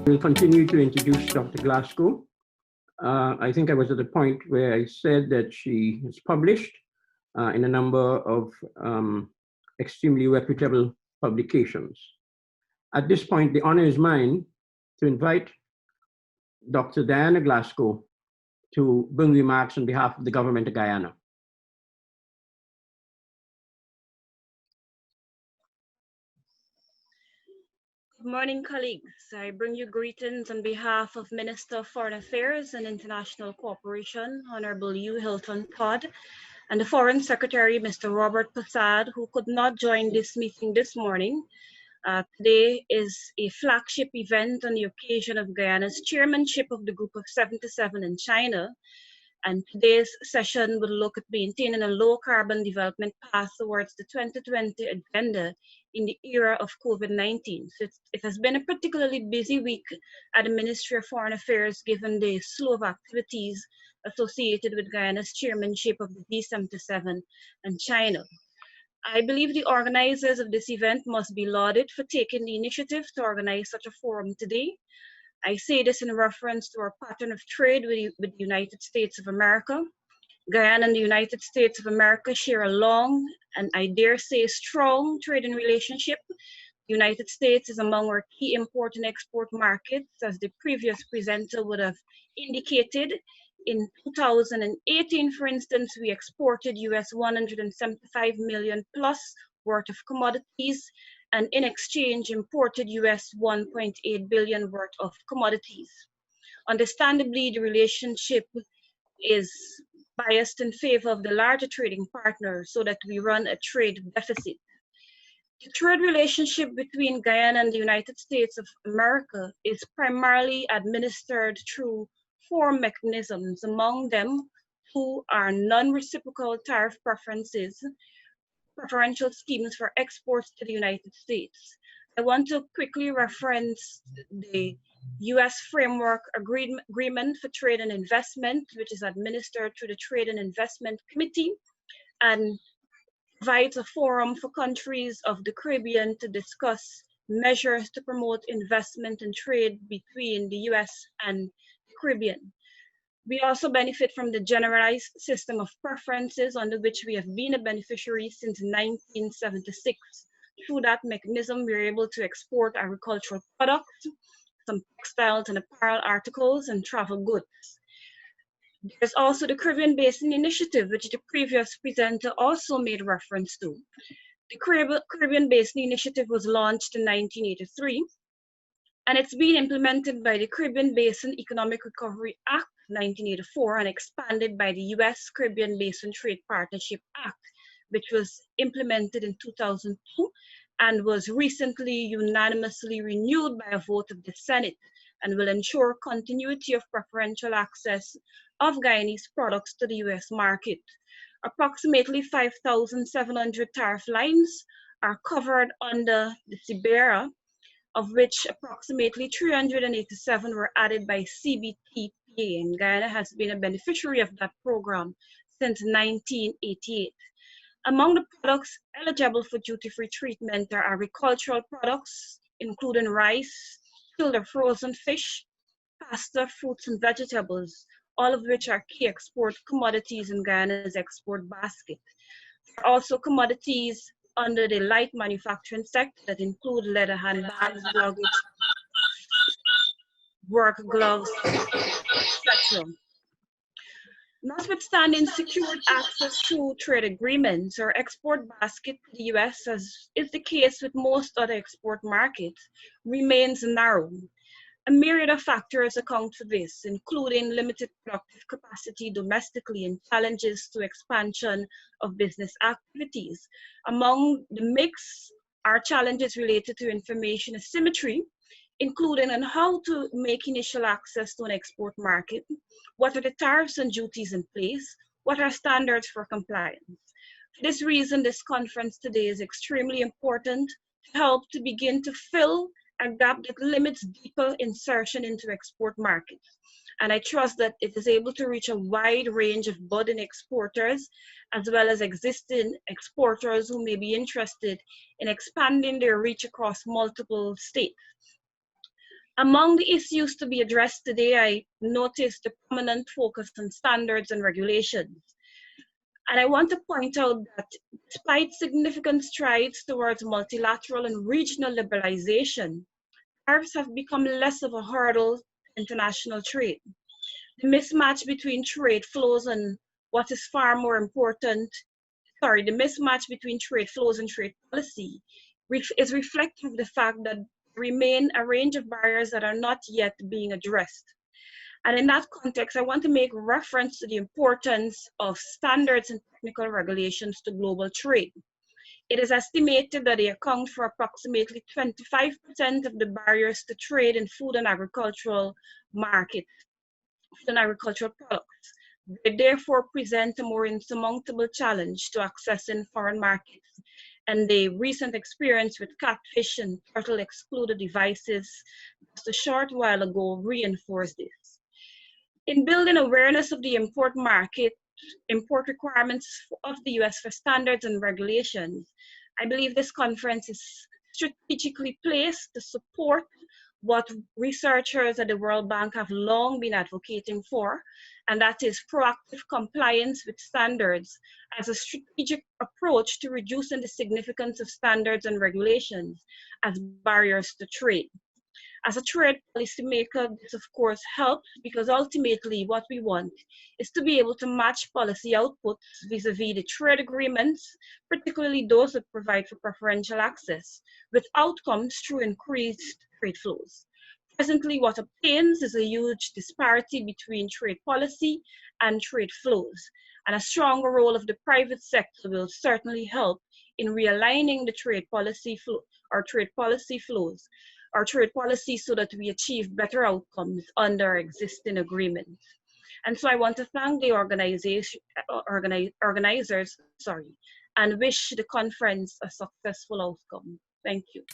will continue to introduce Dr. Glasgow. I think I was at the point where I said that she is published in a number of extremely reputable publications. At this point, the honor is mine to invite Dr. Dianne Glasgow to bring remarks on behalf of the government of Guyana. Good morning, colleagues. I bring you greetings on behalf of Minister of Foreign Affairs and International Cooperation, Honorable Hugh Hilton Todd, and the Foreign Secretary, Mr. Robert Prasad, who could not join this meeting this morning. Today is a flagship event on the occasion of Guyana's chairmanship of the Group of 77 in China. And today's session will look at maintaining a low-carbon development path towards the 2020 agenda in the era of COVID-19. So it has been a particularly busy week at the Ministry of Foreign Affairs, given the slew of activities associated with Guyana's chairmanship of the G77 and China. I believe the organizers of this event must be lauded for taking the initiative to organize such a forum today. I say this in reference to our pattern of trade with the United States of America. Guyana and the United States of America share a long and I dare say strong trading relationship. The United States is among our key import and export markets, as the previous presenter would have indicated. In 2018, for instance, we exported US 175 million plus worth of commodities, and in exchange imported US 1.8 billion worth of commodities. Understandably, the relationship is biased in favor of the larger trading partner, so that we run a trade deficit. The trade relationship between Guyana and the United States of America is primarily administered through 4 mechanisms. Among them, 2 are non-reciprocal tariff preferential schemes for exports to the United States. I want to quickly reference the US Framework Agreement for Trade and Investment, which is administered through the Trade and Investment Committee and provides a forum for countries of the Caribbean to discuss measures to promote investment and trade between the US and the Caribbean. We also benefit from the generalized system of preferences under which we have been a beneficiary since 1976. Through that mechanism, we are able to export agricultural products, some textiles and apparel articles, and travel goods. There's also the Caribbean Basin Initiative, which the previous presenter also made reference to. The Caribbean Basin Initiative was launched in 1983, and it's been implemented by the Caribbean Basin Economic Recovery Act 1984 and expanded by the US Caribbean Basin Trade Partnership Act, which was implemented in 2002 and was recently unanimously renewed by a vote of the Senate, and will ensure continuity of preferential access of Guyanese products to the US market. Approximately 5,700 tariff lines are covered under the CBERA, of which approximately 387 were added by CBTPA, and Guyana has been a beneficiary of that program since 1988. Among the products eligible for duty-free treatment are agricultural products, including rice, chilled or frozen fish, pasta, fruits, and vegetables, all of which are key export commodities in Guyana's export basket. There are also commodities under the light manufacturing sector that include leather handbags, luggage, work gloves, etc. Notwithstanding secured access through trade agreements, our export basket to the US, as is the case with most other export markets, remains narrow. A myriad of factors account for this, including limited productive capacity domestically and challenges to expansion of business activities. Among the mix are challenges related to information asymmetry, including on how to make initial access to an export market, what are the tariffs and duties in place, what are standards for compliance. For this reason, this conference today is extremely important to help to begin to fill a gap that limits deeper insertion into export markets. And I trust that it is able to reach a wide range of budding exporters, as well as existing exporters who may be interested in expanding their reach across multiple states. Among the issues to be addressed today, I noticed the prominent focus on standards and regulations. And I want to point out that despite significant strides towards multilateral and regional liberalization, tariffs have become less of a hurdle to international trade. The mismatch between trade flows and what is far more important, the mismatch between trade flows and trade policy is reflective of the fact that there remain a range of barriers that are not yet being addressed. And in that context, I want to make reference to the importance of standards and technical regulations to global trade. It is estimated that they account for approximately 25% of the barriers to trade in food and agricultural markets, food and agricultural products. They therefore present a more insurmountable challenge to accessing foreign markets. And the recent experience with catfish and turtle excluded devices just a short while ago reinforced this. In building awareness of the import requirements of the US for standards and regulations, I believe this conference is strategically placed to support what researchers at the World Bank have long been advocating for, and that is proactive compliance with standards as a strategic approach to reducing the significance of standards and regulations as barriers to trade. As a trade policymaker, this of course helps because ultimately what we want is to be able to match policy outputs vis-a-vis the trade agreements, particularly those that provide for preferential access, with outcomes through increased trade flows. Presently, what obtains is a huge disparity between trade policy and trade flows, and a stronger role of the private sector will certainly help in realigning the trade policy so that we achieve better outcomes under existing agreements. And so I want to thank the organizers, and wish the conference a successful outcome. Thank you.